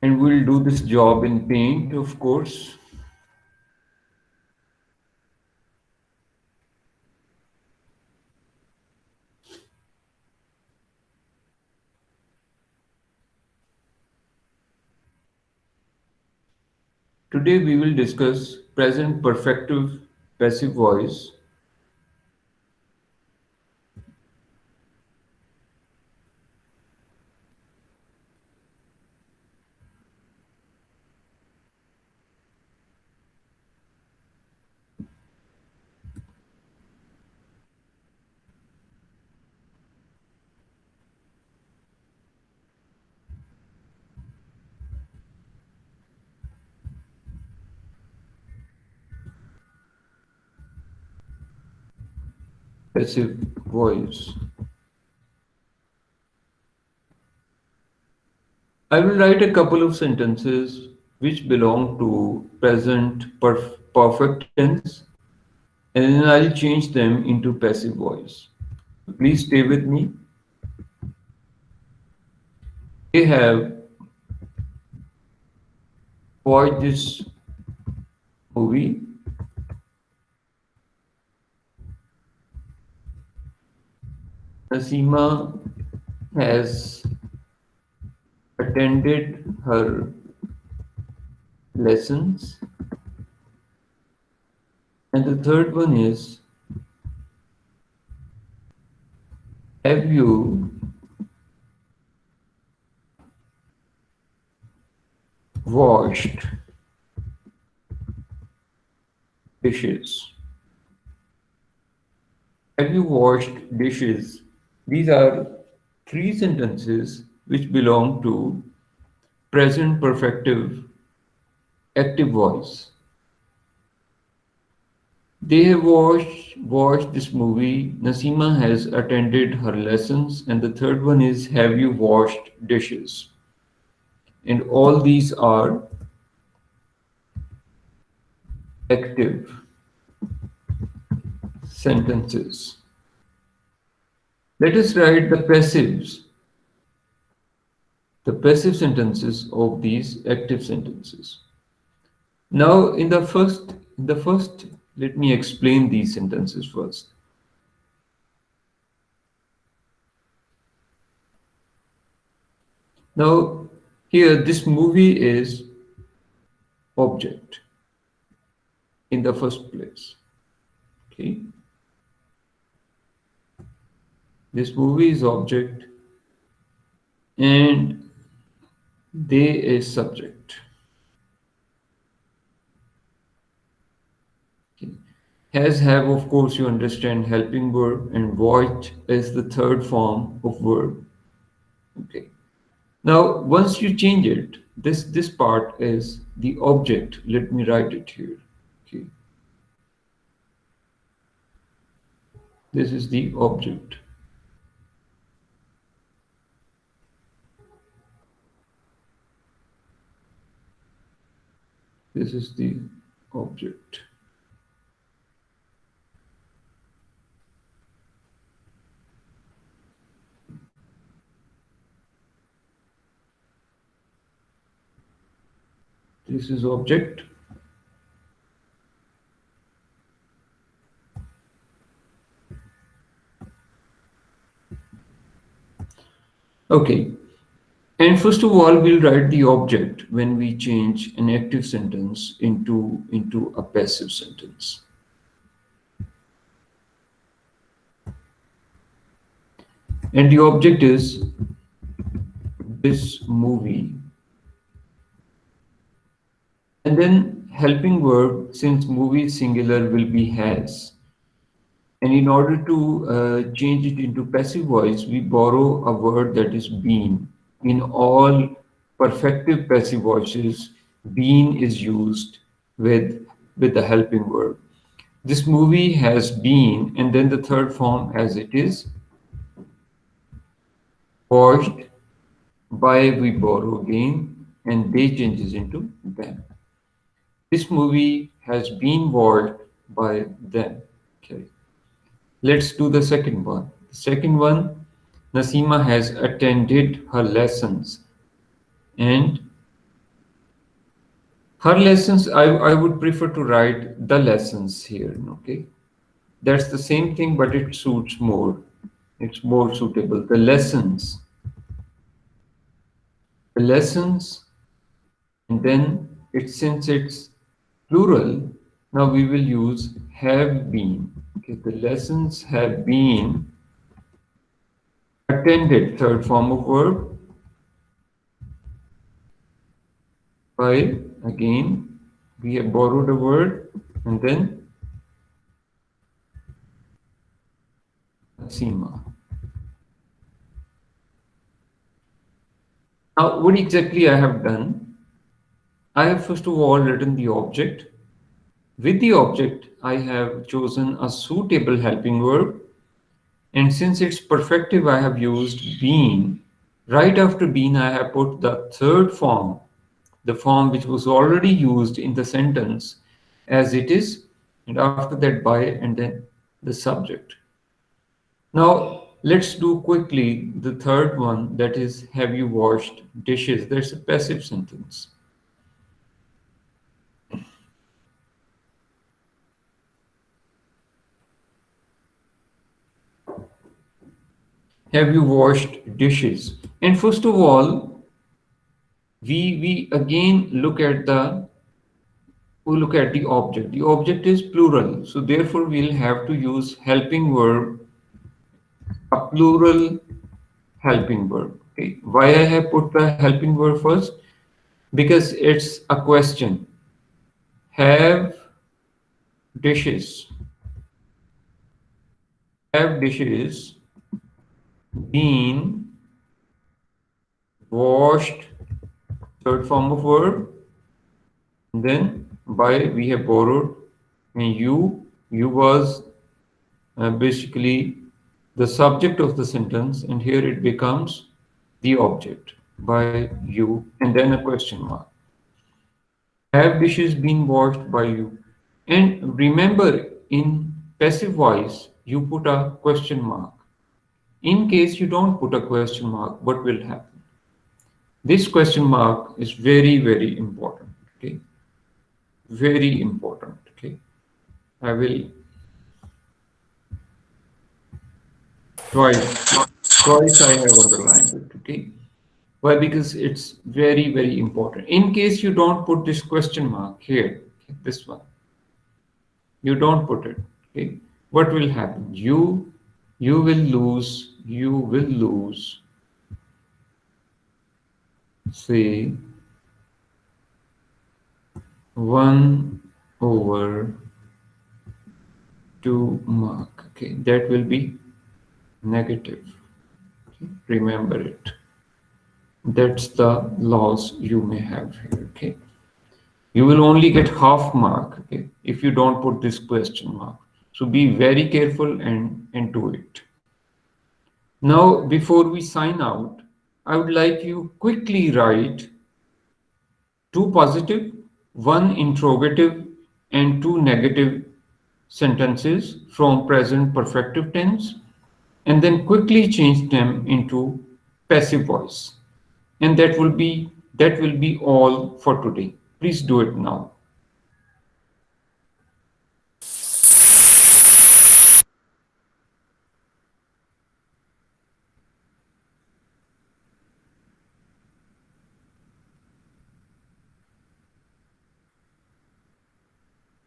And we'll do this job in Paint, of course. Today we will discuss present perfective passive voice. Passive voice. I will write a couple of sentences which belong to present perfect tense, and then I'll change them into passive voice. So please stay with me. They have watched this movie. Nasima has attended her lessons, and the third one is, have you washed dishes? Have you washed dishes? These are three sentences which belong to present perfective active voice. They have watched this movie. Nasima has attended her lessons, and the third one is, have you washed dishes? And all these are active sentences. Let us write the passive sentences of these active sentences. Now, in the first, let me explain these sentences first. Now, here, this movie is object in the first place. Okay, this movie is object, and they is subject. Okay. Has, have, of course, you understand, helping verb, and watch is the third form of verb. Okay. Now, once you change it, this part is the object. Let me write it here. Okay, this is the object. This is the object. This is object. Okay. And first of all, we'll write the object when we change an active sentence into a passive sentence. And the object is this movie. And then helping verb, since movie is singular, will be has. And in order to change it into passive voice, we borrow a word that is been. In all perfective passive voices, been is used with the helping verb. This movie has been, and then the third form as it is, watched by, we borrow again, and they changes into them. This movie has been watched by them. Okay. Let's do the second one. The second one, Nasima has attended her lessons, and Her lessons, I would prefer to write the lessons here, okay? That's the same thing, but it suits more. It's more suitable. The lessons, and then since it's plural, now we will use have been. Okay, the lessons have been attended, third form of verb, by, again, we have borrowed a word, and then Seema. Now, what exactly I have done? I have first of all written the object. With the object, I have chosen a suitable helping verb. And since it's perfective, I have used been. Right after been, I have put the third form, the form which was already used in the sentence as it is, and after that by, and then the subject. Now, let's do quickly the third one, that is, have you washed dishes? That's a passive sentence. Have you washed dishes? And first of all, we again look at the object. The object is plural, so therefore we'll have to use helping verb, a plural helping verb. Okay. Why I have put the helping verb first? Because it's a question. Have dishes, have dishes been washed, third form of verb, and then by we have borrowed, and you was basically the subject of the sentence, and here it becomes the object by you, and then a question mark. Have dishes been washed by you? And remember, in passive voice, you put a question mark. In case you don't put a question mark, what will happen? This question mark is very, very important. Okay, very important. Okay, I will twice I have underlined it. Okay, why? Because it's very, very important. In case you don't put this question mark here, okay, this one, you don't put it. Okay, what will happen? You will lose, say, 1/2 mark. Okay, that will be negative. Okay? Remember it. That's the loss you may have here. Okay, you will only get half mark. Okay, if you don't put this question mark. So be very careful and do it. Now, before we sign out, I would like you quickly write two positive, one interrogative, and two negative sentences from present perfective tense, and then quickly change them into passive voice. And that will be all for today. Please do it now.